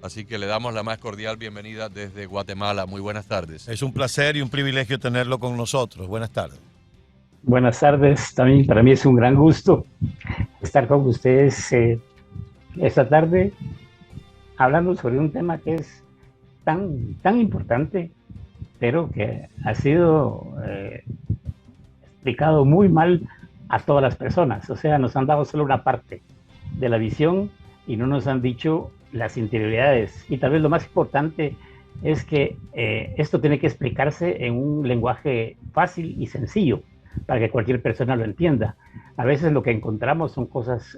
Así que le damos la más cordial bienvenida desde Guatemala. Muy buenas tardes. Es un placer y un privilegio tenerlo con nosotros. Buenas tardes. Buenas tardes, también para mí es un gran gusto estar con ustedes esta tarde hablando sobre un tema que es tan importante, pero que ha sido explicado muy mal a todas las personas. O sea, nos han dado solo una parte de la visión y no nos han dicho las interioridades. Y tal vez lo más importante es que esto tiene que explicarse en un lenguaje fácil y sencillo para que cualquier persona lo entienda. A veces lo que encontramos son cosas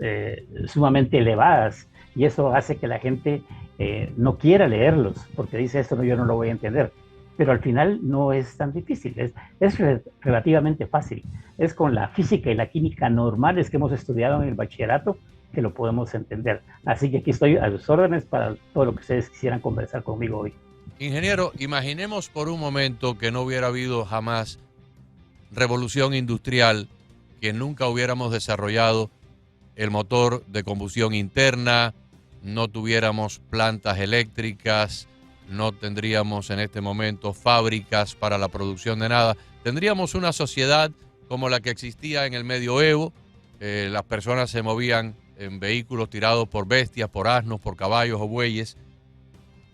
sumamente elevadas y eso hace que la gente no quiera leerlos porque dice esto no, yo no lo voy a entender. Pero al final no es tan difícil, es relativamente fácil. Es con la física y la química normales que hemos estudiado en el bachillerato que lo podemos entender. Así que aquí estoy a sus órdenes para todo lo que ustedes quisieran conversar conmigo hoy. Ingeniero, imaginemos por un momento que no hubiera habido jamás revolución industrial, que nunca hubiéramos desarrollado el motor de combustión interna, no tuviéramos plantas eléctricas, no tendríamos en este momento fábricas para la producción de nada. Tendríamos una sociedad como la que existía en el medioevo. Las personas se movían en vehículos tirados por bestias, por asnos, por caballos o bueyes.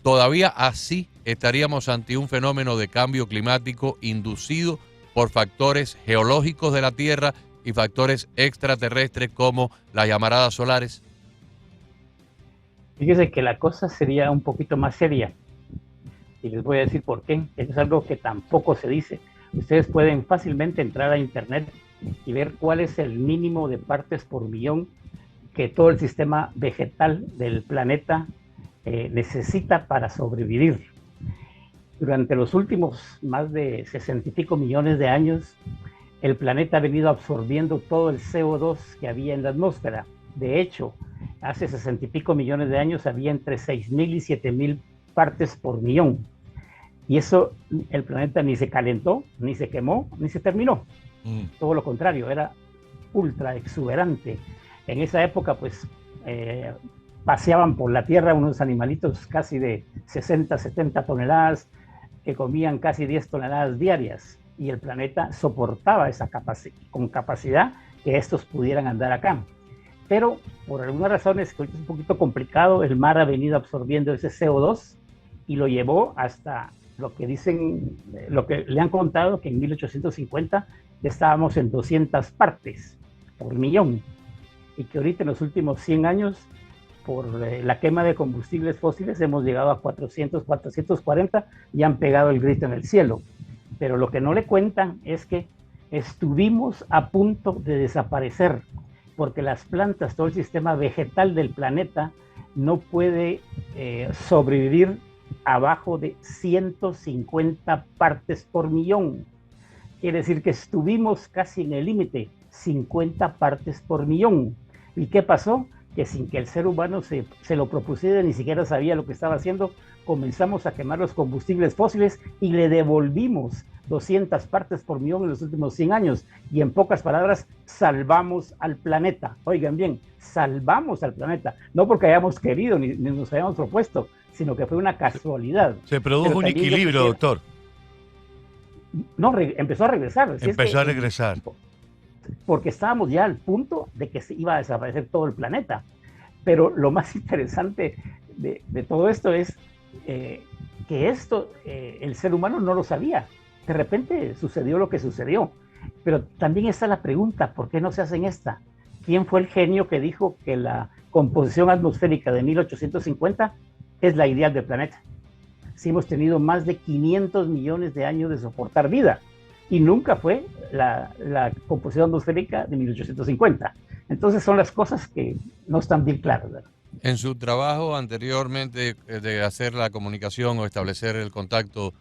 Todavía así estaríamos ante un fenómeno de cambio climático inducido por factores geológicos de la Tierra y factores extraterrestres como las llamaradas solares. Fíjese que la cosa sería un poquito más seria. Y les voy a decir por qué. Eso es algo que tampoco se dice. Ustedes pueden fácilmente entrar a internet y ver cuál es el mínimo de partes por millón que todo el sistema vegetal del planeta necesita para sobrevivir. Durante los últimos más de 60 y pico millones de años, el planeta ha venido absorbiendo todo el CO2 que había en la atmósfera. De hecho, hace 60 y pico millones de años había entre 6.000 y 7.000 partes por millón. Y eso, el planeta ni se calentó, ni se quemó, ni se terminó. Todo lo contrario, era ultra exuberante. En esa época, pues, paseaban por la Tierra unos animalitos casi de 60, 70 toneladas que comían casi 10 toneladas diarias. Y el planeta soportaba esa con capacidad que estos pudieran andar acá. Pero por algunas razones, que es un poquito complicado, el mar ha venido absorbiendo ese CO2 y lo llevó hasta lo que dicen, lo que le han contado, que en 1850 estábamos en 200 partes por millón y que ahorita en los últimos 100 años por la quema de combustibles fósiles hemos llegado a 400, 440 y han pegado el grito en el cielo. Pero lo que no le cuentan es que estuvimos a punto de desaparecer porque las plantas, todo el sistema vegetal del planeta no puede sobrevivir abajo de 150 partes por millón. Quiere decir que estuvimos casi en el límite, 50 partes por millón. ¿Y qué pasó? Que sin que el ser humano se lo propusiera, ni siquiera sabía lo que estaba haciendo, comenzamos a quemar los combustibles fósiles y le devolvimos 200 partes por millón en los últimos 100 años. Y en pocas palabras, salvamos al planeta. Oigan bien, salvamos al planeta. No porque hayamos querido ni nos hayamos propuesto, sino que fue una casualidad. Se produjo un equilibrio, doctor. No, empezó a regresar. Empezó a regresar. Porque estábamos ya al punto de que se iba a desaparecer todo el planeta. Pero lo más interesante de todo esto es que esto el ser humano no lo sabía. De repente sucedió lo que sucedió. Pero también está la pregunta, ¿por qué no se hacen esta? ¿Quién fue el genio que dijo que la composición atmosférica de 1850 es la ideal del planeta? Si hemos tenido más de 500 millones de años de soportar vida y nunca fue la composición atmosférica de 1850. Entonces son las cosas que no están bien claras, ¿verdad? En su trabajo anteriormente de hacer la comunicación o establecer el contacto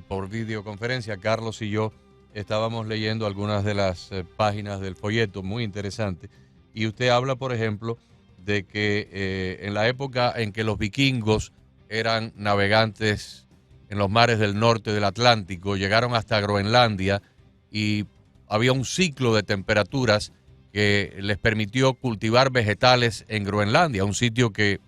por videoconferencia, Carlos y yo estábamos leyendo algunas de las páginas del folleto, muy interesante, y usted habla, por ejemplo, de que en la época en que los vikingos eran navegantes en los mares del norte del Atlántico, llegaron hasta Groenlandia y había un ciclo de temperaturas que les permitió cultivar vegetales en Groenlandia, un sitio que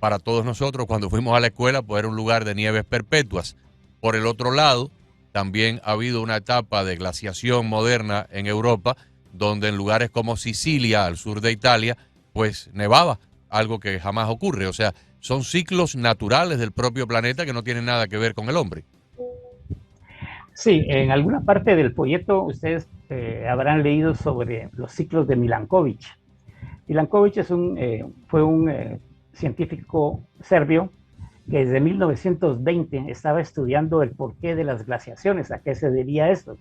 para todos nosotros cuando fuimos a la escuela, pues era un lugar de nieves perpetuas. Por el otro lado, también ha habido una etapa de glaciación moderna en Europa, donde en lugares como Sicilia, al sur de Italia, pues nevaba, algo que jamás ocurre. O sea, son ciclos naturales del propio planeta que no tienen nada que ver con el hombre. Sí, en alguna parte del folleto ustedes habrán leído sobre los ciclos de Milankovic. Milankovic fue un científico serbio que desde 1920 estaba estudiando el porqué de las glaciaciones, a qué se debía esto.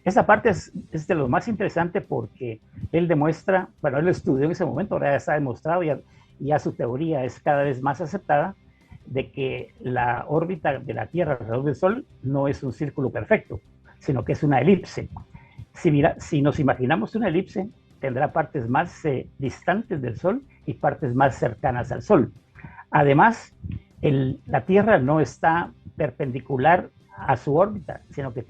Esa parte es de lo más interesante porque él demuestra, bueno, él lo estudió en ese momento, ahora ya está demostrado, ya su teoría es cada vez más aceptada, de que la órbita de la Tierra alrededor del Sol no es un círculo perfecto, sino que es una elipse. Si nos imaginamos una elipse, tendrá partes más distantes del Sol y partes más cercanas al Sol. Además, la Tierra no está perpendicular a su órbita, sino que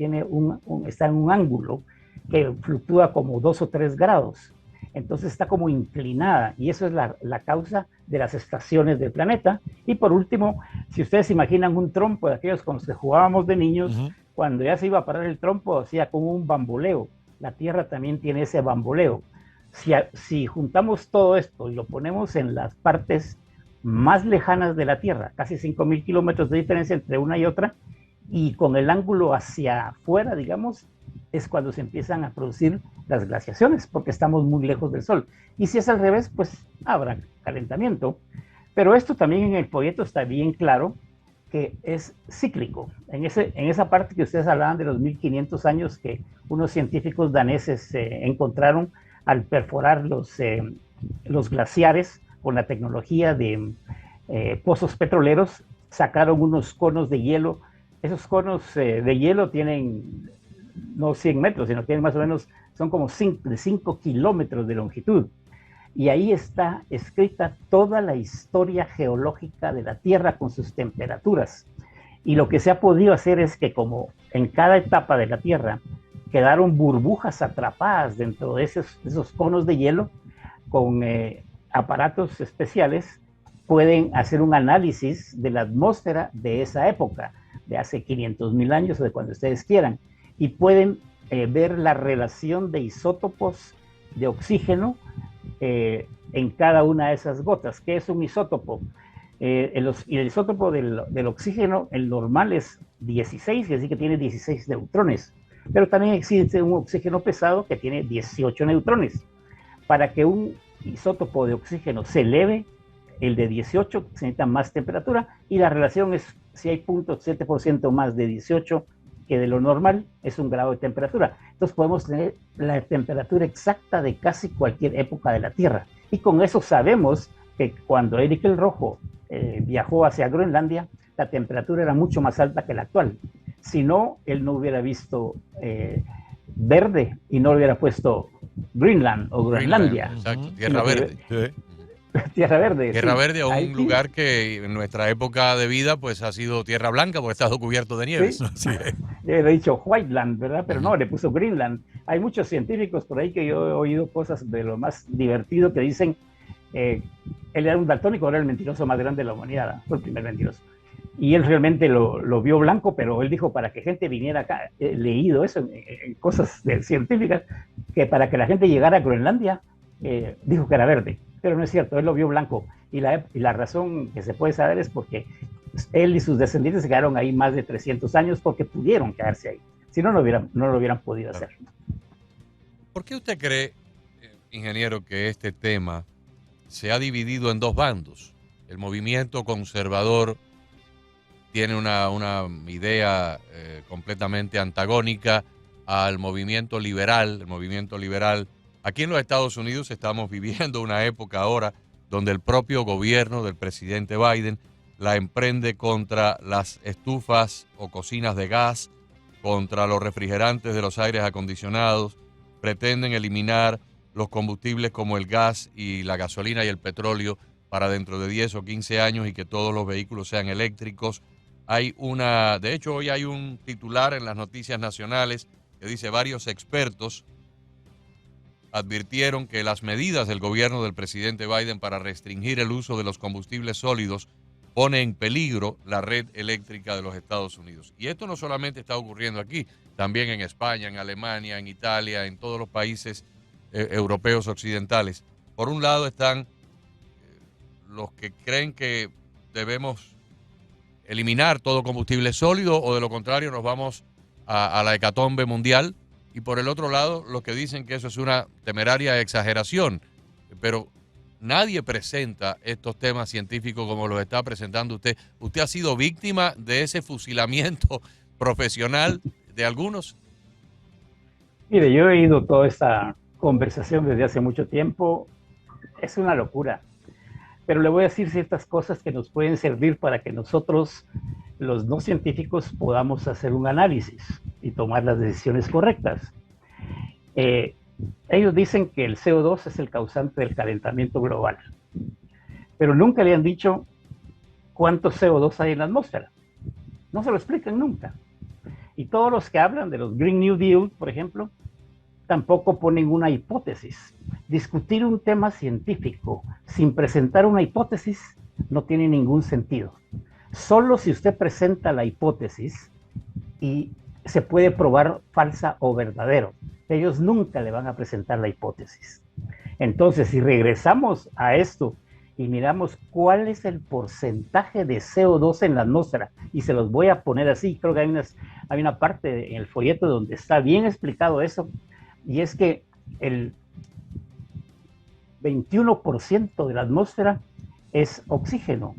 está en un ángulo que fluctúa como 2 o 3 grados. Entonces está como inclinada y eso es la causa de las estaciones del planeta. Y por último, si ustedes si imaginan un trompo de aquellos con los que jugábamos de niños, cuando ya se iba a parar el trompo hacía como un bamboleo. La Tierra también tiene ese bamboleo. Si juntamos todo esto y lo ponemos en las partes más lejanas de la Tierra, casi 5.000 kilómetros de diferencia entre una y otra, y con el ángulo hacia afuera, digamos, es cuando se empiezan a producir las glaciaciones, porque estamos muy lejos del Sol. Y si es al revés, pues habrá calentamiento. Pero esto también en el folleto está bien claro que es cíclico. En esa parte que ustedes hablaban de los 1500 años que unos científicos daneses encontraron al perforar los glaciares con la tecnología de pozos petroleros, sacaron unos conos de hielo. Esos conos de hielo tienen no 100 metros, sino tienen más o menos, son como 5 kilómetros de longitud. Y ahí está escrita toda la historia geológica de la Tierra con sus temperaturas. Y lo que se ha podido hacer es que como en cada etapa de la Tierra quedaron burbujas atrapadas dentro de esos conos de hielo, con aparatos especiales pueden hacer un análisis de la atmósfera de esa época, de hace 500.000 años o de cuando ustedes quieran, y pueden ver la relación de isótopos de oxígeno en cada una de esas gotas. ¿Qué es un isótopo? El isótopo del oxígeno, el normal es 16, es decir, que tiene 16 neutrones, pero también existe un oxígeno pesado que tiene 18 neutrones. Para que un isótopo de oxígeno se eleve, el de 18 se necesita más temperatura, y la relación es si hay 0.7% más de 18 que de lo normal, es 1 grado de temperatura. Entonces podemos tener la temperatura exacta de casi cualquier época de la Tierra. Y con eso sabemos que cuando Eric el Rojo viajó hacia Groenlandia, la temperatura era mucho más alta que la actual. Si no, él no hubiera visto verde y no hubiera puesto Greenland o Groenlandia. Exacto, tierra verde. Tierra verde. Tierra verde, un lugar que en nuestra época de vida pues ha sido tierra blanca porque ha estado cubierto de nieve. Sí. Le he dicho Whiteland, ¿verdad? Pero no, le puso Greenland. Hay muchos científicos por ahí que yo he oído cosas de lo más divertido que dicen él era un daltónico, era el mentiroso más grande de la humanidad, fue el primer mentiroso. Y él realmente lo vio blanco, pero él dijo para que gente viniera acá, he leído eso en cosas científicas, que para que la gente llegara a Groenlandia, dijo que era verde. Pero no es cierto, él lo vio blanco. Y la razón que se puede saber es porque él y sus descendientes se quedaron ahí más de 300 años porque pudieron quedarse ahí. Si no, no lo hubieran podido hacer. ¿Por qué usted cree, ingeniero, que este tema se ha dividido en dos bandos? El movimiento conservador tiene una idea completamente antagónica al movimiento liberal. El movimiento liberal, aquí en los Estados Unidos estamos viviendo una época ahora donde el propio gobierno del presidente Biden la emprende contra las estufas o cocinas de gas, contra los refrigerantes de los aires acondicionados. Pretenden eliminar los combustibles como el gas y la gasolina y el petróleo para dentro de 10 o 15 años y que todos los vehículos sean eléctricos. De hecho, hoy hay un titular en las noticias nacionales que dice varios expertos advirtieron que las medidas del gobierno del presidente Biden para restringir el uso de los combustibles sólidos pone en peligro la red eléctrica de los Estados Unidos. Y esto no solamente está ocurriendo aquí, también en España, en Alemania, en Italia, en todos los países europeos occidentales. Por un lado están los que creen que debemos eliminar todo combustible sólido o de lo contrario nos vamos a la hecatombe mundial. Y por el otro lado, los que dicen que eso es una temeraria exageración. Pero nadie presenta estos temas científicos como los está presentando usted. ¿Usted ha sido víctima de ese fusilamiento profesional de algunos? Mire, yo he oído toda esta conversación desde hace mucho tiempo. Es una locura. Pero le voy a decir ciertas cosas que nos pueden servir para que nosotros, los no científicos, podamos hacer un análisis y tomar las decisiones correctas. Ellos dicen que el CO2 es el causante del calentamiento global, pero nunca le han dicho cuánto CO2 hay en la atmósfera. No se lo explican nunca. Y todos los que hablan de los Green New Deal, por ejemplo, tampoco ponen una hipótesis. Discutir un tema científico sin presentar una hipótesis no tiene ningún sentido. Solo si usted presenta la hipótesis y se puede probar falsa o verdadero. Ellos nunca le van a presentar la hipótesis. Entonces, si regresamos a esto y miramos cuál es el porcentaje de CO2 en la atmósfera, y se los voy a poner así, creo que hay una parte en el folleto donde está bien explicado eso, y es que el 21% de la atmósfera es oxígeno,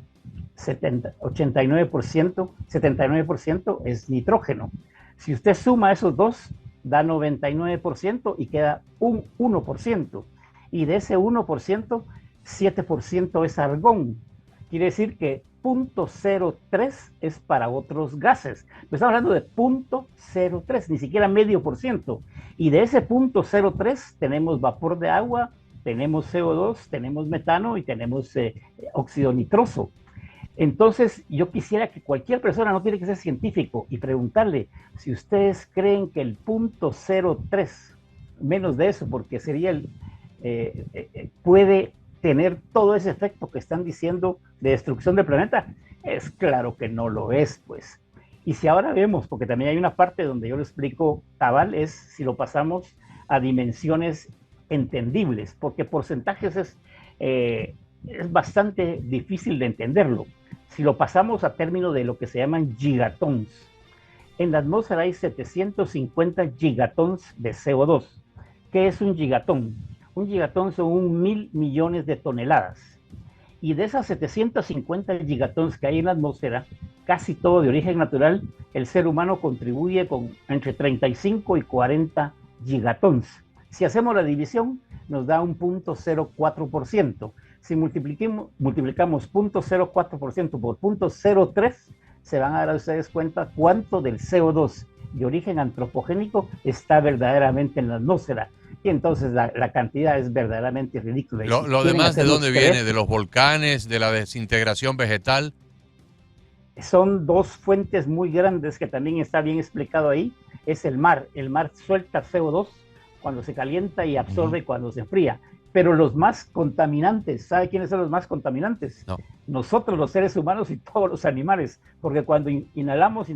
79% es nitrógeno. Si usted suma esos dos, da 99% y queda un 1%. Y de ese 1%, 7% es argón. Quiere decir que 0.03 es para otros gases. Pues estamos hablando de 0.03, ni siquiera medio por ciento. Y de ese 0.03 tenemos vapor de agua, tenemos CO2, tenemos metano y tenemos óxido nitroso. Entonces, yo quisiera que cualquier persona, no tiene que ser científico, y preguntarle si ustedes creen que el 0.03, menos de eso, porque sería puede tener todo ese efecto que están diciendo de destrucción del planeta. Es claro que no lo es, pues. Y si ahora vemos, porque también hay una parte donde yo lo explico cabal, es si lo pasamos a dimensiones entendibles, porque porcentajes es bastante difícil de entenderlo. Si lo pasamos a términos de lo que se llaman gigatons, en la atmósfera hay 750 gigatons de CO2. ¿Qué es un gigatón? Un gigatón son 1.000 millones de toneladas. Y de esas 750 gigatons que hay en la atmósfera, casi todo de origen natural, el ser humano contribuye con entre 35 y 40 gigatons. Si hacemos la división, nos da un 0.04%. Si multiplicamos 0.04% por 0.03, se van a dar a ustedes cuenta cuánto del CO2 de origen antropogénico está verdaderamente en la atmósfera. Y entonces la cantidad es verdaderamente ridícula. ¿Lo demás de dónde viene? ¿De los volcanes? ¿De la desintegración vegetal? Son dos fuentes muy grandes que también está bien explicado ahí. Es el mar. El mar suelta CO2 cuando se calienta y absorbe cuando se enfría. Pero los más contaminantes, ¿sabe quiénes son los más contaminantes? No. Nosotros, los seres humanos y todos los animales, porque cuando inhalamos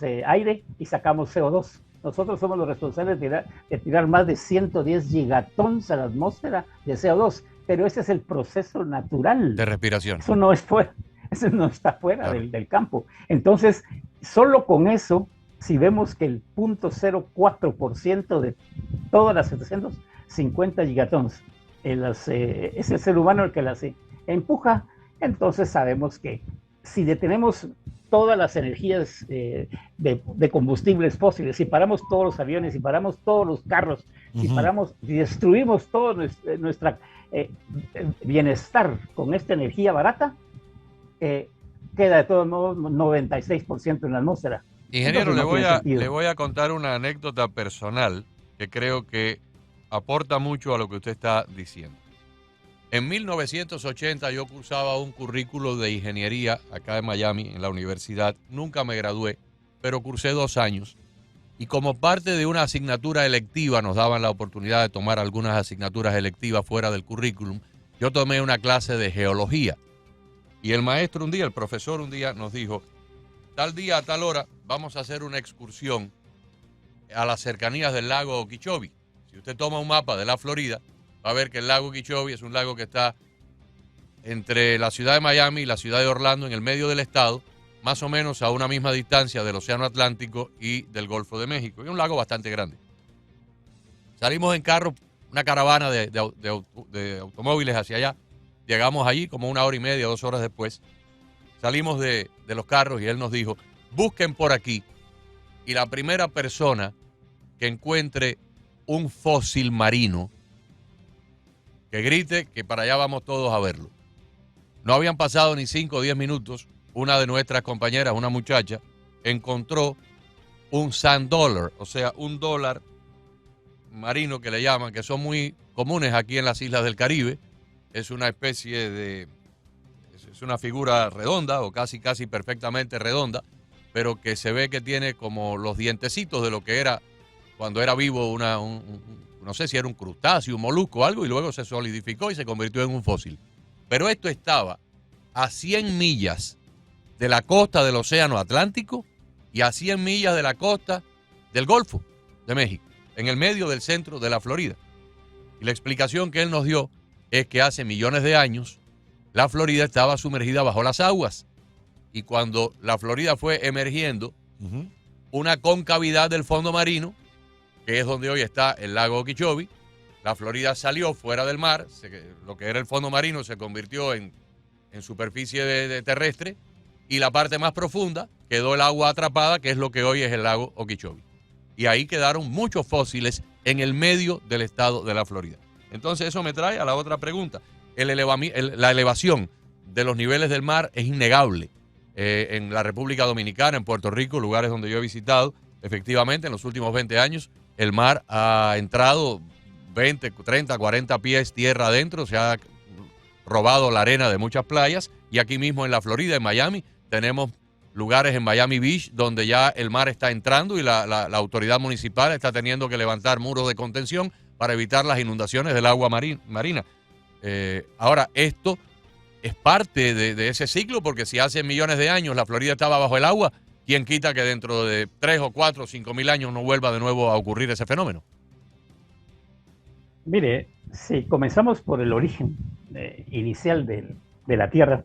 aire y sacamos CO2. Nosotros somos los responsables de tirar más de 110 gigatons a la atmósfera de CO2, pero ese es el proceso natural. De respiración. Eso no es fuera, eso no está fuera del campo. Entonces, solo con eso, si vemos que el 0.04% de todas las 750 gigatons es el ser humano el que las empuja, entonces sabemos que si detenemos todas las energías de combustibles fósiles, si paramos todos los aviones, si paramos todos los carros, si destruimos todo nuestro bienestar con esta energía barata, queda de todos modos 96% en la atmósfera. Ingeniero, le voy a contar una anécdota personal que creo que aporta mucho a lo que usted está diciendo. En 1980 yo cursaba un currículo de ingeniería acá en Miami, en la universidad. Nunca me gradué, pero cursé 2 años. Y como parte de una asignatura electiva, nos daban la oportunidad de tomar algunas asignaturas electivas fuera del currículum. Yo tomé una clase de geología. Y el maestro un día, el profesor un día nos dijo, tal día a tal hora vamos a hacer una excursión a las cercanías del lago Okeechobee. Si usted toma un mapa de la Florida, va a ver que el lago Okeechobee es un lago que está entre la ciudad de Miami y la ciudad de Orlando, en el medio del estado, más o menos a una misma distancia del Océano Atlántico y del Golfo de México. Es un lago bastante grande. Salimos en carro, una caravana de automóviles hacia allá. Llegamos allí como 1 hora y media, 2 horas después. Salimos de los carros y él nos dijo, busquen por aquí. Y la primera persona que encuentre un fósil marino, que grite que para allá vamos todos a verlo. No habían pasado ni 5 o 10 minutos. Una de nuestras compañeras, una muchacha, encontró un sand dollar, o sea, un dólar marino que le llaman, que son muy comunes aquí en las islas del Caribe. Es una especie de, es una figura redonda o casi perfectamente redonda, pero que se ve que tiene como los dientecitos de lo que era cuando era vivo no sé si era un crustáceo, un molusco o algo, y luego se solidificó y se convirtió en un fósil. Pero esto estaba a 100 millas de la costa del Océano Atlántico y a 100 millas de la costa del Golfo de México, en el medio del centro de la Florida. Y la explicación que él nos dio es que hace millones de años la Florida estaba sumergida bajo las aguas. Y cuando la Florida fue emergiendo, una concavidad del fondo marino, que es donde hoy está el lago Okeechobee, la Florida salió fuera del mar, lo que era el fondo marino se convirtió en superficie de terrestre, y la parte más profunda quedó el agua atrapada, que es lo que hoy es el lago Okeechobee. Y ahí quedaron muchos fósiles en el medio del estado de la Florida. Entonces eso me trae a la otra pregunta. La elevación de los niveles del mar es innegable. En la República Dominicana, en Puerto Rico, lugares donde yo he visitado, efectivamente en los últimos 20 años el mar ha entrado 20, 30, 40 pies tierra adentro, se ha robado la arena de muchas playas, y aquí mismo en la Florida, en Miami, tenemos lugares en Miami Beach donde ya el mar está entrando y la autoridad municipal está teniendo que levantar muros de contención para evitar las inundaciones del agua marina. Ahora, esto es parte de ese ciclo, porque si hace millones de años la Florida estaba bajo el agua, ¿quién quita que dentro de 3 o 4 o 5 mil años no vuelva de nuevo a ocurrir ese fenómeno? Mire, si comenzamos por el origen inicial de la Tierra,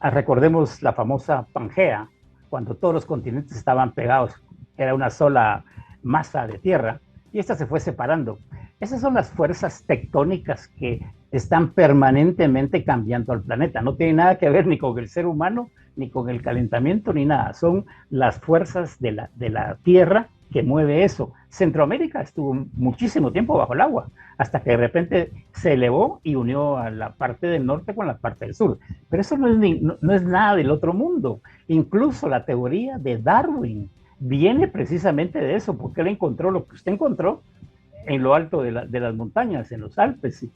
recordemos la famosa Pangea, cuando todos los continentes estaban pegados, era una sola masa de tierra, y esta se fue separando. Esas son las fuerzas tectónicas que están permanentemente cambiando al planeta. No tiene nada que ver ni con el ser humano, ni con el calentamiento, ni nada. Son las fuerzas de la Tierra que mueve eso. Centroamérica estuvo muchísimo tiempo bajo el agua, hasta que de repente se elevó y unió a la parte del norte con la parte del sur. Pero eso no es nada del otro mundo. Incluso la teoría de Darwin viene precisamente de eso, porque él encontró lo que usted encontró en lo alto de las montañas, en los Alpes,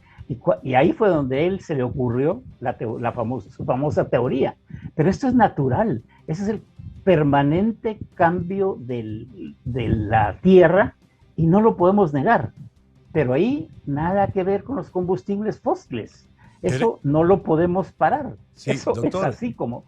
y ahí fue donde él se le ocurrió su famosa teoría. Pero esto es natural, ese es el permanente cambio de la Tierra, y no lo podemos negar. Pero ahí nada que ver con los combustibles fósiles. Eso no lo podemos parar. Sí, eso doctor, es así como...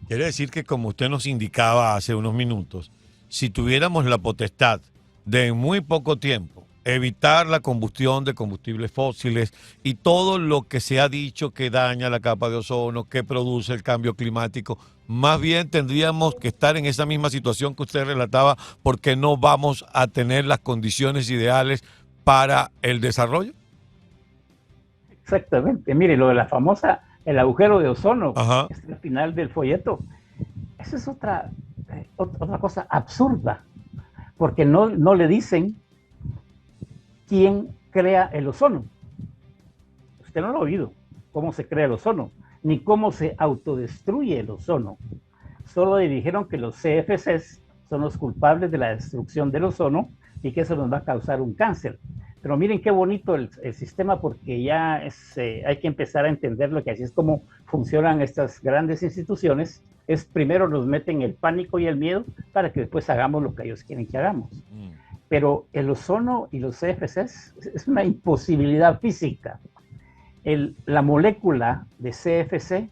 Quiere decir que, como usted nos indicaba hace unos minutos, si tuviéramos la potestad de en muy poco tiempo evitar la combustión de combustibles fósiles y todo lo que se ha dicho que daña la capa de ozono, que produce el cambio climático, más bien tendríamos que estar en esa misma situación que usted relataba, porque no vamos a tener las condiciones ideales para el desarrollo. Exactamente. Mire, lo de la famosa, el agujero de ozono, Ajá, es el final del folleto. Eso es otra cosa absurda, porque no le dicen quién crea el ozono. Usted no lo ha oído, cómo se crea el ozono, ni cómo se autodestruye el ozono. Solo le dijeron que los CFCs son los culpables de la destrucción del ozono y que eso nos va a causar un cáncer. Pero miren qué bonito el sistema, porque ya hay que empezar a entenderlo, que así es como funcionan estas grandes instituciones, es primero nos meten el pánico y el miedo para que después hagamos lo que ellos quieren que hagamos. Pero el ozono y los CFCs es una imposibilidad física. La molécula de CFC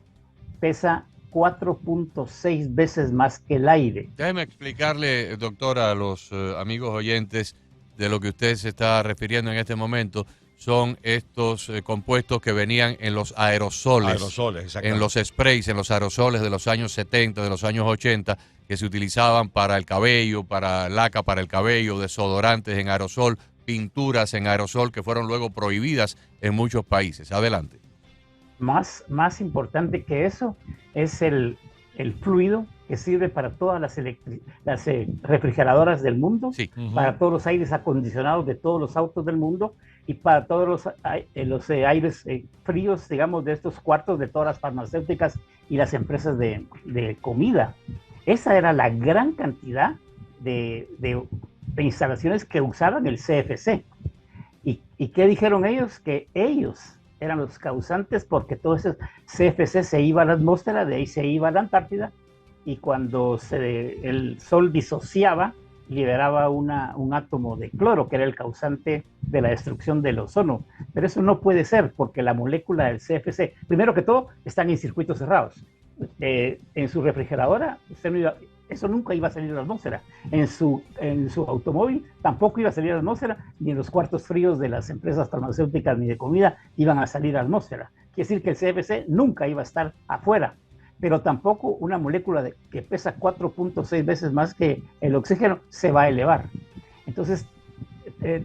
pesa 4.6 veces más que el aire. Déjeme explicarle, doctor, a los amigos oyentes de lo que usted se está refiriendo en este momento. Son estos compuestos que venían en los aerosoles, en los sprays, en los aerosoles de los años 70, de los años 80, que se utilizaban para el cabello, para laca para el cabello, desodorantes en aerosol, pinturas en aerosol que fueron luego prohibidas en muchos países. Adelante. Más importante que eso es el fluido que sirve para todas las refrigeradoras del mundo, sí, para todos los aires acondicionados de todos los autos del mundo y para todos los aires fríos, digamos, de estos cuartos de todas las farmacéuticas y las empresas de comida. Esa era la gran cantidad de instalaciones que usaban el CFC. ¿Y qué dijeron ellos? Que ellos eran los causantes porque todo ese CFC se iba a la atmósfera, de ahí se iba a la Antártida, y cuando el sol disociaba, liberaba un átomo de cloro, que era el causante de la destrucción del ozono. Pero eso no puede ser, porque la molécula del CFC, primero que todo, están en circuitos cerrados. En su refrigeradora, eso nunca iba a salir a la atmósfera. En su automóvil tampoco iba a salir a la atmósfera, ni en los cuartos fríos de las empresas farmacéuticas ni de comida iban a salir a la atmósfera. Quiere decir que el CFC nunca iba a estar afuera, pero tampoco una molécula que pesa 4.6 veces más que el oxígeno se va a elevar. Entonces,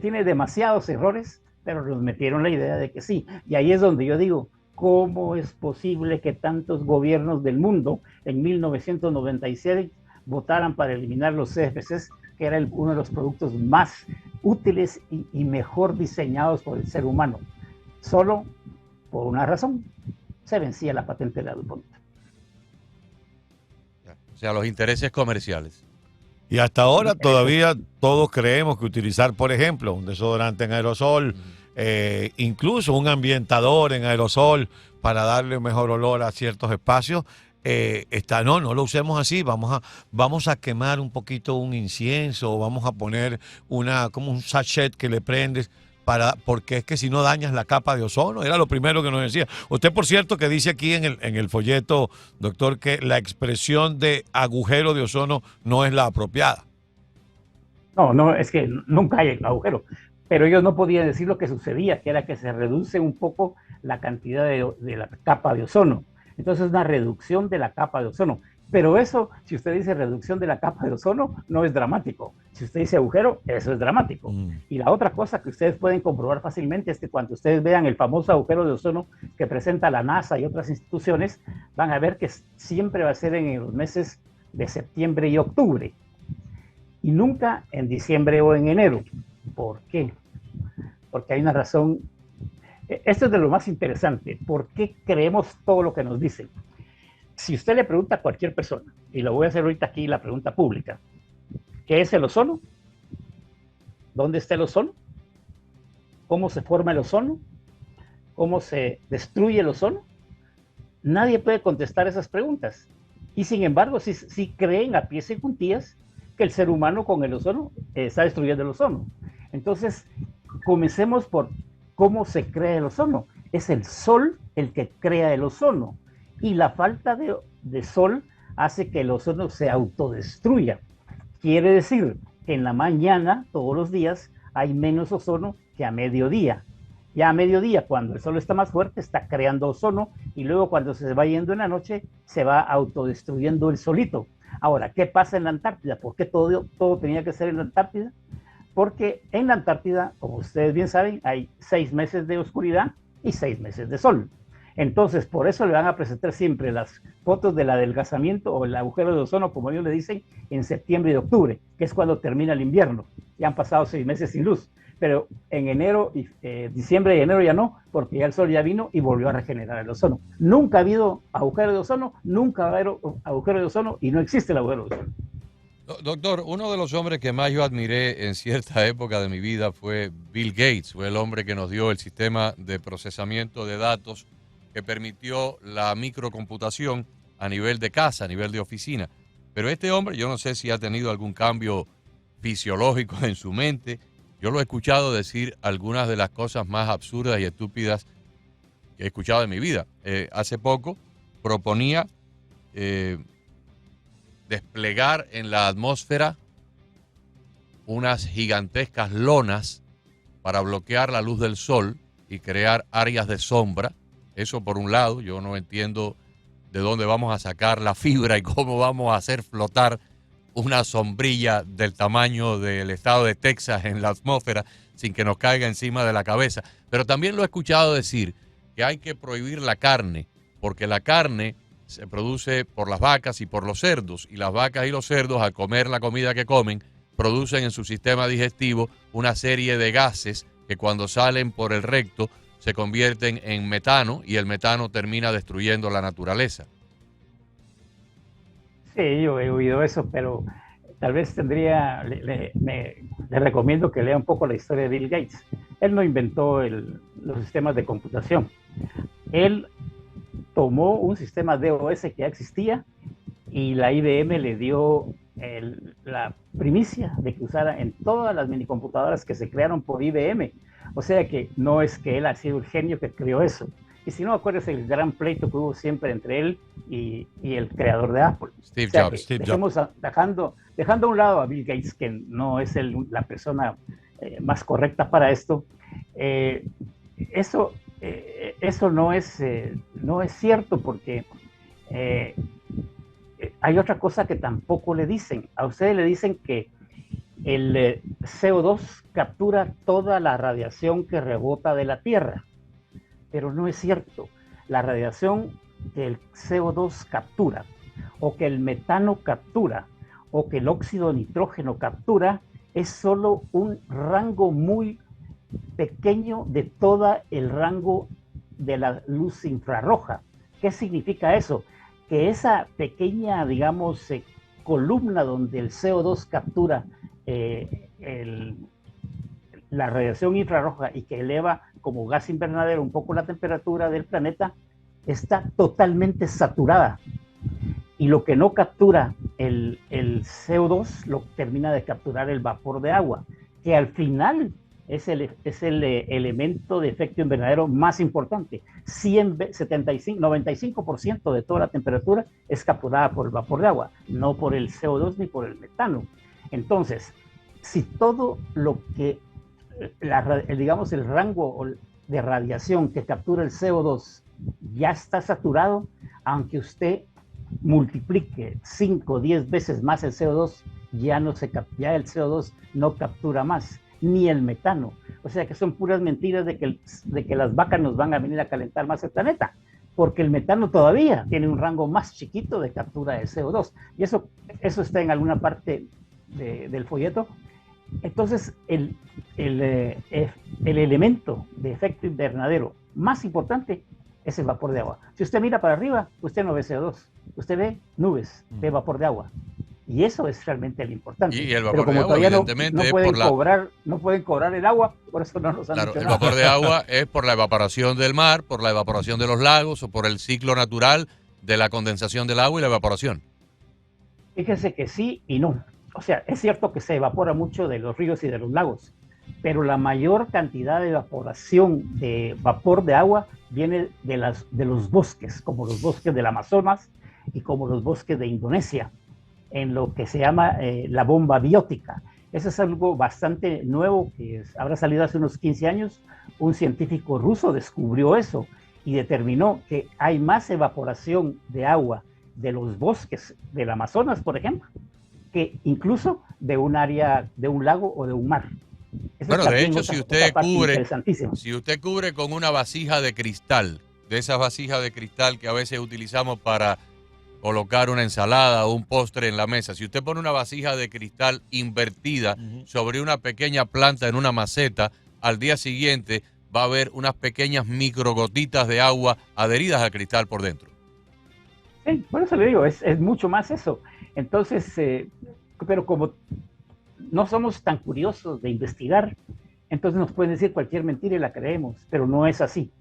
tiene demasiados errores, pero nos metieron la idea de que sí. Y ahí es donde yo digo, ¿cómo es posible que tantos gobiernos del mundo en 1997 votaran para eliminar los CFCs, que era uno de los productos más útiles y mejor diseñados por el ser humano? Solo por una razón: se vencía la patente de la DuPont. O sea, los intereses comerciales. Y hasta ahora todavía todos creemos que utilizar, por ejemplo, un desodorante en aerosol, incluso un ambientador en aerosol para darle un mejor olor a ciertos espacios, no lo usemos así. Vamos a quemar un poquito un incienso, o vamos a poner como un sachet que le prendes, porque es que si no dañas la capa de ozono. Era lo primero que nos decía. Usted, por cierto, que dice aquí en el folleto, doctor, que la expresión de agujero de ozono no es la apropiada. No, es que nunca hay agujero. Pero ellos no podían decir lo que sucedía, que era que se reduce un poco la cantidad de la capa de ozono. Entonces, una reducción de la capa de ozono. Pero eso, si usted dice reducción de la capa de ozono, no es dramático. Si usted dice agujero, eso es dramático. Y la otra cosa que ustedes pueden comprobar fácilmente es que cuando ustedes vean el famoso agujero de ozono que presenta la NASA y otras instituciones, van a ver que siempre va a ser en los meses de septiembre y octubre, y nunca en diciembre o en enero. ¿Por qué? Porque hay una razón. Esto es de lo más interesante. ¿Por qué creemos todo lo que nos dicen? Si usted le pregunta a cualquier persona, y lo voy a hacer ahorita aquí la pregunta pública, ¿qué es el ozono? ¿Dónde está el ozono? ¿Cómo se forma el ozono? ¿Cómo se destruye el ozono? Nadie puede contestar esas preguntas. Y sin embargo, sí creen a pies juntillas que el ser humano con el ozono está destruyendo el ozono. Entonces, comencemos por cómo se crea el ozono. Es el sol el que crea el ozono. Y la falta de sol hace que el ozono se autodestruya. Quiere decir que en la mañana, todos los días, hay menos ozono que a mediodía. Ya a mediodía, cuando el sol está más fuerte, está creando ozono, y luego cuando se va yendo en la noche, se va autodestruyendo el solito. Ahora, ¿qué pasa en la Antártida? ¿Por qué todo tenía que ser en la Antártida? Porque en la Antártida, como ustedes bien saben, hay 6 meses de oscuridad y 6 meses de sol. Entonces, por eso le van a presentar siempre las fotos del adelgazamiento o el agujero de ozono, como ellos le dicen, en septiembre y octubre, que es cuando termina el invierno. Ya han pasado 6 meses sin luz, pero en enero, diciembre y enero ya no, porque ya el sol ya vino y volvió a regenerar el ozono. Nunca ha habido agujero de ozono, nunca va a haber agujero de ozono, y no existe el agujero de ozono. Doctor, uno de los hombres que más yo admiré en cierta época de mi vida fue Bill Gates. Fue el hombre que nos dio el sistema de procesamiento de datos que permitió la microcomputación a nivel de casa, a nivel de oficina. Pero este hombre, yo no sé si ha tenido algún cambio fisiológico en su mente. Yo lo he escuchado decir algunas de las cosas más absurdas y estúpidas que he escuchado en mi vida. Hace poco proponía desplegar en la atmósfera unas gigantescas lonas para bloquear la luz del sol y crear áreas de sombra. Eso por un lado. Yo no entiendo de dónde vamos a sacar la fibra y cómo vamos a hacer flotar una sombrilla del tamaño del estado de Texas en la atmósfera sin que nos caiga encima de la cabeza. Pero también lo he escuchado decir que hay que prohibir la carne, porque la carne se produce por las vacas y por los cerdos, y las vacas y los cerdos, al comer la comida que comen, producen en su sistema digestivo una serie de gases que cuando salen por el recto se convierten en metano, y el metano termina destruyendo la naturaleza. Sí, yo he oído eso, pero tal vez tendría, le recomiendo que lea un poco la historia de Bill Gates. Él no inventó los sistemas de computación. Él tomó un sistema DOS que ya existía y la IBM le dio la primicia de que usara en todas las minicomputadoras que se crearon por IBM. O sea que no es que él ha sido el genio que creó eso. Y si no, acuérdense el gran pleito que hubo siempre entre él y el creador de Apple. Steve Jobs. Dejando a un lado a Bill Gates, que no es la persona más correcta para esto, eso no es cierto, porque hay otra cosa que tampoco le dicen. A ustedes le dicen que el CO2 captura toda la radiación que rebota de la Tierra, pero no es cierto. La radiación que el CO2 captura, o que el metano captura, o que el óxido de nitrógeno captura, es solo un rango muy pequeño de todo el rango de la luz infrarroja. ¿Qué significa eso? Que esa pequeña, digamos, columna donde el CO2 captura la radiación infrarroja y que eleva como gas invernadero un poco la temperatura del planeta, está totalmente saturada. Y lo que no captura el CO2 lo termina de capturar el vapor de agua, que al final es el elemento de efecto invernadero más importante. 95% de toda la temperatura es capturada por el vapor de agua, no por el CO2 ni por el metano. Entonces, si todo lo que, digamos, el rango de radiación que captura el CO2 ya está saturado, aunque usted multiplique 5 o 10 veces más el CO2, ya el CO2 no captura más, ni el metano. O sea que son puras mentiras de que las vacas nos van a venir a calentar más el planeta, porque el metano todavía tiene un rango más chiquito de captura de CO2. Y eso está en alguna parte del folleto. Entonces, el elemento de efecto invernadero más importante es el vapor de agua. Si usted mira para arriba, usted no ve CO2, usted ve nubes, ve vapor de agua. Y eso es realmente lo importante. Y el vapor de agua, evidentemente, no pueden cobrar el agua, por eso no nos han dicho el nada. vapor de agua es por la evaporación del mar, por la evaporación de los lagos o por el ciclo natural de la condensación del agua y la evaporación. Fíjese que sí y no. O sea, es cierto que se evapora mucho de los ríos y de los lagos, pero la mayor cantidad de evaporación de vapor de agua viene de los bosques, como los bosques del Amazonas y como los bosques de Indonesia, en lo que se llama la bomba biótica. Eso es algo bastante nuevo que habrá salido hace unos 15 años. Un científico ruso descubrió eso y determinó que hay más evaporación de agua de los bosques del Amazonas, por ejemplo, que incluso de un área, de un lago o de un mar. Bueno, de hecho, si usted cubre con una vasija de cristal, de esas vasijas de cristal que a veces utilizamos para colocar una ensalada o un postre en la mesa, si usted pone una vasija de cristal invertida sobre una pequeña planta en una maceta, al día siguiente va a haber unas pequeñas microgotitas de agua adheridas al cristal por dentro. Sí, por eso le digo, es mucho más eso. Entonces, pero como no somos tan curiosos de investigar, entonces nos pueden decir cualquier mentira y la creemos, pero no es así.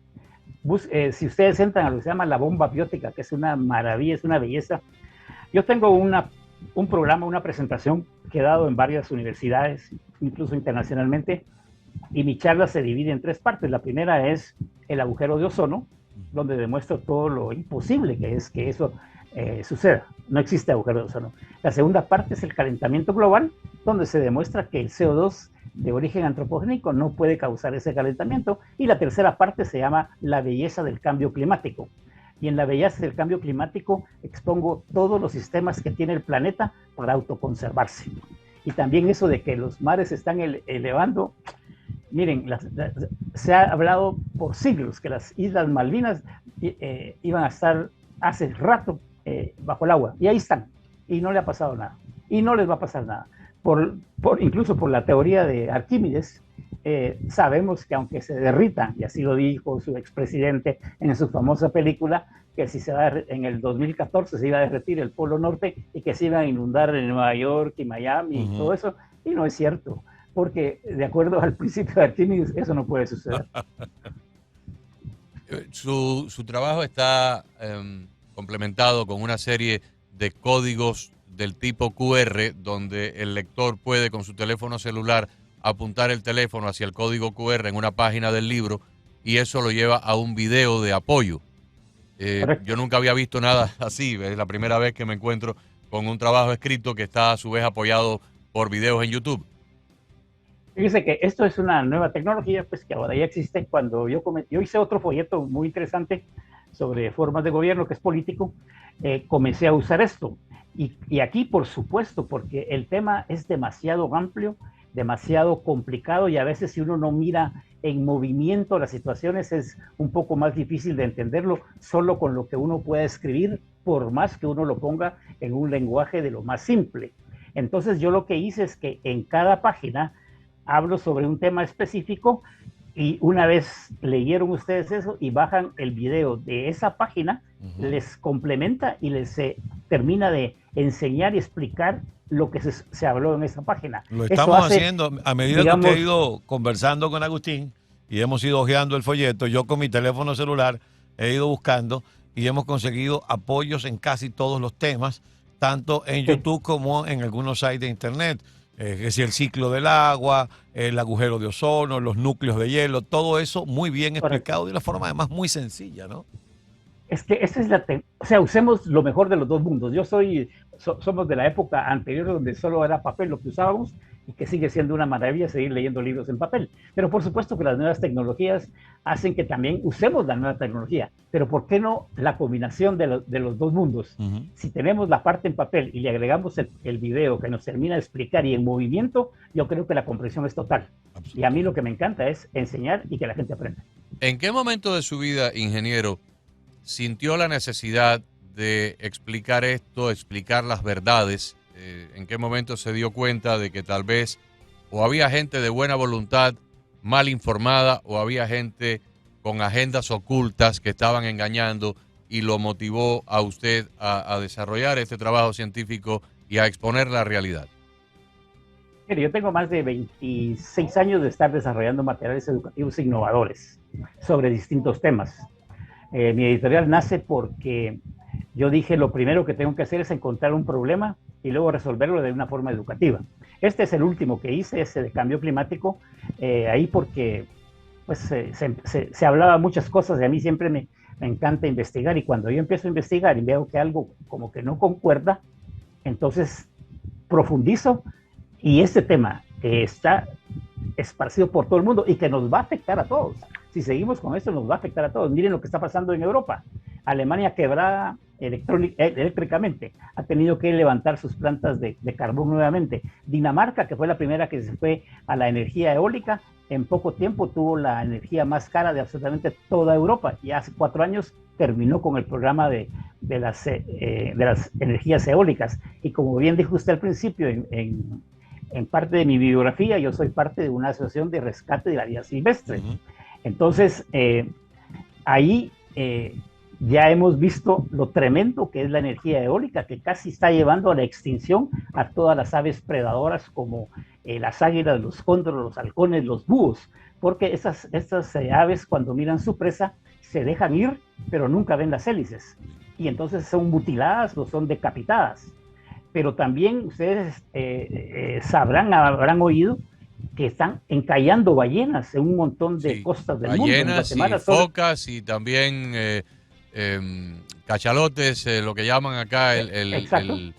Si ustedes entran a lo que se llama la bomba biótica, que es una maravilla, es una belleza. Yo tengo un programa, una presentación que he dado en varias universidades, incluso internacionalmente, y mi charla se divide en 3 partes. La primera es el agujero de ozono, donde demuestro todo lo imposible que es que eso suceda. No existe agujero de ozono. La segunda parte es el calentamiento global, donde se demuestra que el CO2 de origen antropogénico no puede causar ese calentamiento. Y la tercera parte se llama la belleza del cambio climático. Y en la belleza del cambio climático expongo todos los sistemas que tiene el planeta para autoconservarse. Y también eso de que los mares se están elevando. Miren, se ha hablado por siglos que las Islas Malvinas iban a estar hace rato bajo el agua. Y ahí están. Y no le ha pasado nada. Y no les va a pasar nada. Incluso por la teoría de Arquímedes, sabemos que aunque se derritan, y así lo dijo su expresidente en su famosa película, que si se va en el 2014 se iba a derretir el Polo Norte y que se iba a inundar en Nueva York y Miami y todo eso, y no es cierto, porque de acuerdo al principio de Arquímedes, eso no puede suceder. Su trabajo está complementado con una serie de códigos del tipo QR, donde el lector puede con su teléfono celular apuntar el teléfono hacia el código QR en una página del libro y eso lo lleva a un video de apoyo. Yo nunca había visto nada así, es la primera vez que me encuentro con un trabajo escrito que está a su vez apoyado por videos en YouTube. Fíjese que esto es una nueva tecnología, pues que ahora ya existe. Cuando yo hice otro folleto muy interesante sobre formas de gobierno, que es político, comencé a usar esto. Y aquí, por supuesto, porque el tema es demasiado amplio, demasiado complicado, y a veces si uno no mira en movimiento las situaciones es un poco más difícil de entenderlo solo con lo que uno pueda escribir, por más que uno lo ponga en un lenguaje de lo más simple. Entonces yo lo que hice es que en cada página hablo sobre un tema específico, y una vez leyeron ustedes eso y bajan el video de esa página, les complementa y les termina de enseñar y explicar lo que se habló en esa página. Lo estamos haciendo a medida que usted ha ido conversando con Agustín y hemos ido hojeando el folleto. Yo con mi teléfono celular he ido buscando y hemos conseguido apoyos en casi todos los temas, tanto en YouTube como en algunos sites de internet. Que si el ciclo del agua, el agujero de ozono, los núcleos de hielo, todo eso muy bien explicado de una forma además muy sencilla, ¿no? Es que esa es o sea, usemos lo mejor de los dos mundos. Somos de la época anterior donde solo era papel lo que usábamos, y que sigue siendo una maravilla seguir leyendo libros en papel. Pero por supuesto que las nuevas tecnologías hacen que también usemos la nueva tecnología. Pero ¿por qué no la combinación de los dos mundos? Si tenemos la parte en papel y le agregamos el video que nos termina de explicar y en movimiento, yo creo que la comprensión es total. Y a mí lo que me encanta es enseñar y que la gente aprenda. ¿En qué momento de su vida, ingeniero, sintió la necesidad de explicar esto, explicar las verdades? ¿En qué momento se dio cuenta de que tal vez o había gente de buena voluntad mal informada o había gente con agendas ocultas que estaban engañando y lo motivó a usted a desarrollar este trabajo científico y a exponer la realidad? Mire, yo tengo más de 26 años de estar desarrollando materiales educativos innovadores sobre distintos temas. Mi editorial nace porque yo dije, lo primero que tengo que hacer es encontrar un problema y luego resolverlo de una forma educativa. Este es el último que hice, ese de cambio climático, ahí porque pues, se hablaba muchas cosas y a mí siempre me encanta investigar, y cuando yo empiezo a investigar y veo que algo como que no concuerda, entonces profundizo, y este tema que está esparcido por todo el mundo y que nos va a afectar a todos. Si seguimos con esto, nos va a afectar a todos. Miren lo que está pasando en Europa. Alemania quebrada eléctricamente, ha tenido que levantar sus plantas de carbón nuevamente. Dinamarca, que fue la primera que se fue a la energía eólica, en poco tiempo tuvo la energía más cara de absolutamente toda Europa, y hace 4 años terminó con el programa de las energías eólicas. Y como bien dijo usted al principio, en parte de mi biografía, yo soy parte de una asociación de rescate de la vida silvestre. Entonces, ahí ya hemos visto lo tremendo que es la energía eólica, que casi está llevando a la extinción a todas las aves predadoras como las águilas, los cóndores, los halcones, los búhos, porque estas aves, cuando miran su presa, se dejan ir, pero nunca ven las hélices. Y entonces son mutiladas o son decapitadas. Pero también ustedes habrán oído que están encallando ballenas en un montón de costas del mundo. En Ballenas y focas y también cachalotes, lo que llaman acá el cachalote.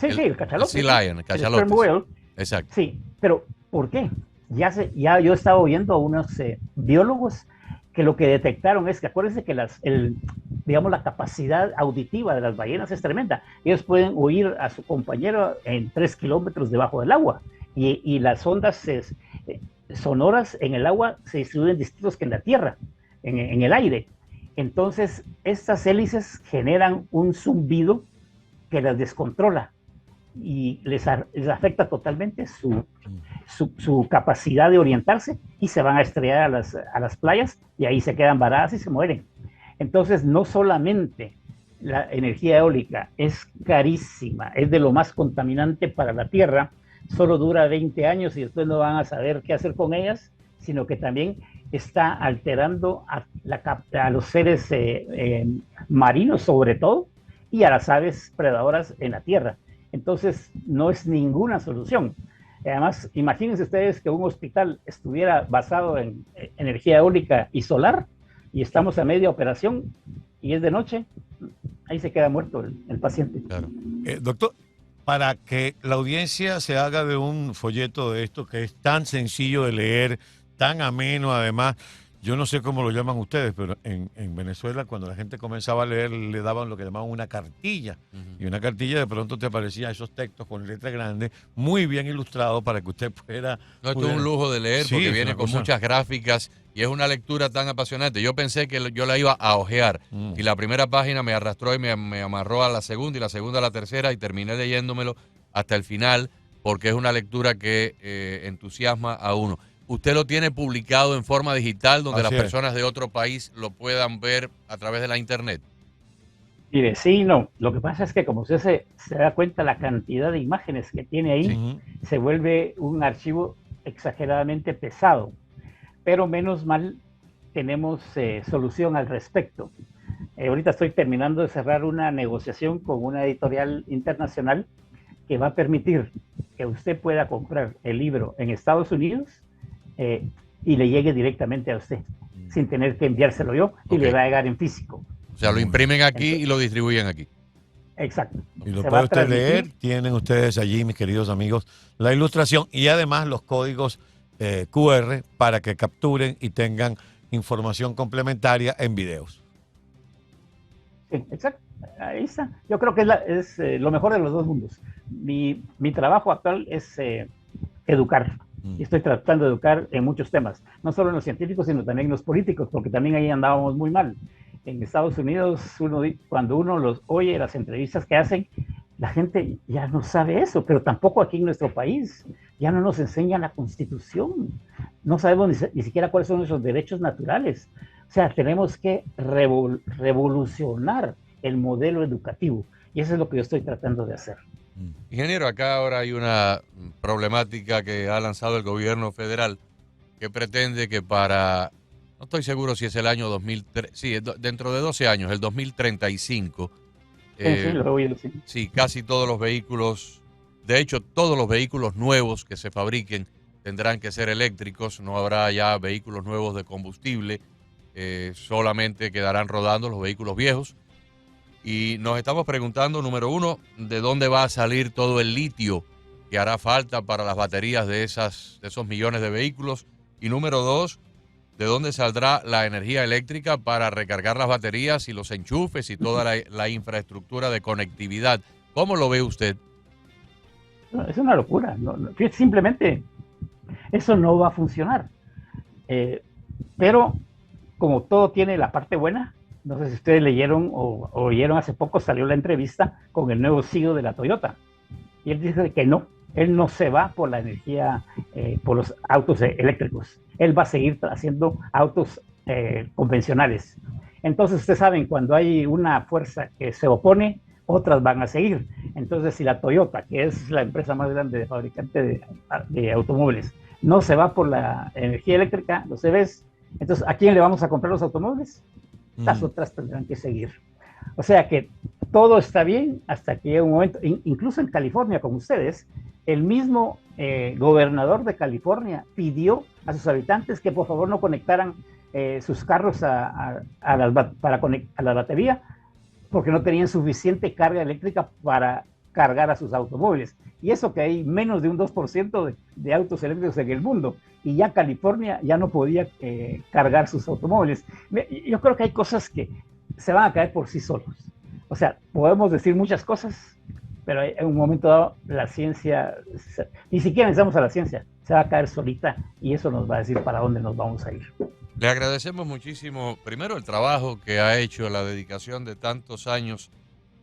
El sea lion, el cachalote. Exacto. Sí, pero ¿por qué? Ya yo he estado oyendo a unos biólogos que lo que detectaron es que, acuérdense que la capacidad auditiva de las ballenas es tremenda. Ellos pueden oír a su compañero en 3 kilómetros debajo del agua. Y las ondas sonoras en el agua se distribuyen distintos que en la tierra, en el aire. Entonces, estas hélices generan un zumbido que las descontrola y les afecta totalmente su capacidad de orientarse, y se van a estrellar a las playas y ahí se quedan varadas y se mueren. Entonces, no solamente la energía eólica es carísima, es de lo más contaminante para la tierra, solo dura 20 años y después no van a saber qué hacer con ellas, sino que también está alterando a los seres marinos sobre todo, y a las aves predadoras en la tierra. Entonces no es ninguna solución. Además, imagínense ustedes que un hospital estuviera basado en energía eólica y solar, y estamos a media operación y es de noche, ahí se queda muerto el paciente. Claro. Doctor, para que la audiencia se haga de un folleto de esto que es tan sencillo de leer, tan ameno además, yo no sé cómo lo llaman ustedes, pero en Venezuela cuando la gente comenzaba a leer le daban lo que llamaban una cartilla. Y una cartilla de pronto te aparecían esos textos con letra grande, muy bien ilustrados para que usted pudiera... No, esto es un lujo de leer, porque viene con muchas gráficas y es una lectura tan apasionante. Yo pensé que yo la iba a ojear y la primera página me arrastró y me amarró a la segunda, y la segunda a la tercera, y terminé leyéndomelo hasta el final, porque es una lectura que entusiasma a uno. ¿Usted lo tiene publicado en forma digital donde las personas de otro país lo puedan ver a través de la internet? Mire, sí, no. Lo que pasa es que como usted se da cuenta la cantidad de imágenes que tiene ahí, se vuelve un archivo exageradamente pesado. Pero menos mal tenemos solución al respecto. Ahorita estoy terminando de cerrar una negociación con una editorial internacional que va a permitir que usted pueda comprar el libro en Estados Unidos y le llegue directamente a usted, sin tener que enviárselo yo, y le va a llegar en físico. O sea, lo imprimen aquí. Entonces, y lo distribuyen aquí. Exacto. Y lo puede usted leer, tienen ustedes allí, mis queridos amigos, la ilustración y además los códigos QR para que capturen y tengan información complementaria en videos. Sí, exacto. Ahí está. Yo creo que es lo mejor de los dos mundos. Mi trabajo actual es educar. Y estoy tratando de educar en muchos temas, no solo en los científicos, sino también en los políticos, porque también ahí andábamos muy mal. En Estados Unidos, cuando uno los oye, las entrevistas que hacen, la gente ya no sabe eso, pero tampoco aquí en nuestro país. Ya no nos enseñan la Constitución. No sabemos ni siquiera cuáles son nuestros derechos naturales. O sea, tenemos que revolucionar el modelo educativo. Y eso es lo que yo estoy tratando de hacer. Ingeniero, acá ahora hay una problemática que ha lanzado el gobierno federal que pretende que no estoy seguro si es el año 2003, sí, dentro de 12 años, el 2035, lo he oído, sí. Sí, casi todos los vehículos, de hecho todos los vehículos nuevos que se fabriquen tendrán que ser eléctricos, no habrá ya vehículos nuevos de combustible, solamente quedarán rodando los vehículos viejos. Y nos estamos preguntando, número uno, ¿de dónde va a salir todo el litio que hará falta para las baterías de esos millones de vehículos? Y número dos, ¿de dónde saldrá la energía eléctrica para recargar las baterías y los enchufes y toda la infraestructura de conectividad? ¿Cómo lo ve usted? No, es una locura. Simplemente eso no va a funcionar. Pero como todo tiene la parte buena, no sé si ustedes leyeron o oyeron hace poco, salió la entrevista con el nuevo CEO de la Toyota. Y él dice que no, él no se va por la energía, por los autos eléctricos. Él va a seguir haciendo autos convencionales. Entonces, ustedes saben, cuando hay una fuerza que se opone, otras van a seguir. Entonces, si la Toyota, que es la empresa más grande de fabricante de automóviles, no se va por la energía eléctrica, los EVs, entonces, ¿a quién le vamos a comprar los automóviles? las otras tendrán que seguir. O sea que todo está bien hasta que llega un momento, incluso en California, con ustedes, el mismo gobernador de California pidió a sus habitantes que por favor no conectaran sus carros a la batería, porque no tenían suficiente carga eléctrica para cargar a sus automóviles. Y eso que hay menos de un 2% de autos eléctricos en el mundo. Y ya California ya no podía cargar sus automóviles. Yo creo que hay cosas que se van a caer por sí solos. O sea, podemos decir muchas cosas, pero en un momento dado la ciencia, ni siquiera necesitamos a la ciencia, se va a caer solita y eso nos va a decir para dónde nos vamos a ir. Le agradecemos muchísimo, primero, el trabajo que ha hecho, la dedicación de tantos años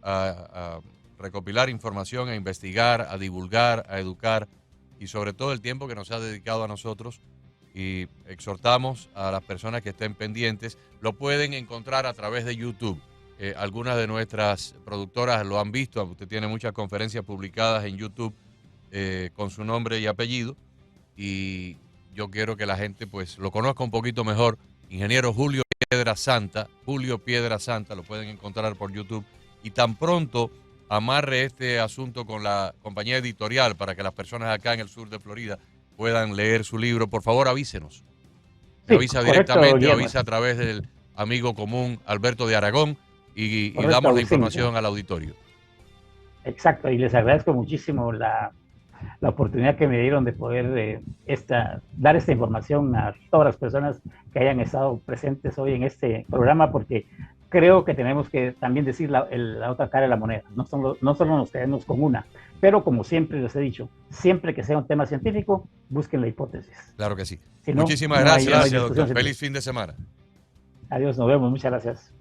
a recopilar información, a investigar, a divulgar, a educar y sobre todo el tiempo que nos ha dedicado a nosotros. Y exhortamos a las personas que estén pendientes, lo pueden encontrar a través de YouTube. Algunas de nuestras productoras lo han visto, usted tiene muchas conferencias publicadas en YouTube con su nombre y apellido, y yo quiero que la gente pues lo conozca un poquito mejor. Ingeniero Julio Piedrasanta, lo pueden encontrar por YouTube, y tan pronto amarre este asunto con la compañía editorial para que las personas acá en el sur de Florida puedan leer su libro, por favor avísenos. Sí, avisa correcto, directamente, Guillermo. avisa a través del amigo común Alberto de Aragón y Correcto, damos la sí. información al auditorio. Exacto, y les agradezco muchísimo la oportunidad que me dieron de poder dar esta información a todas las personas que hayan estado presentes hoy en este programa, porque creo que tenemos que también decir la otra cara de la moneda. No solo nos quedemos con una, pero como siempre les he dicho, siempre que sea un tema científico, busquen la hipótesis. Claro que sí. Si no, Muchísimas no hay gracias, discusión doctor. científica. Feliz fin de semana. Adiós, nos vemos, muchas gracias.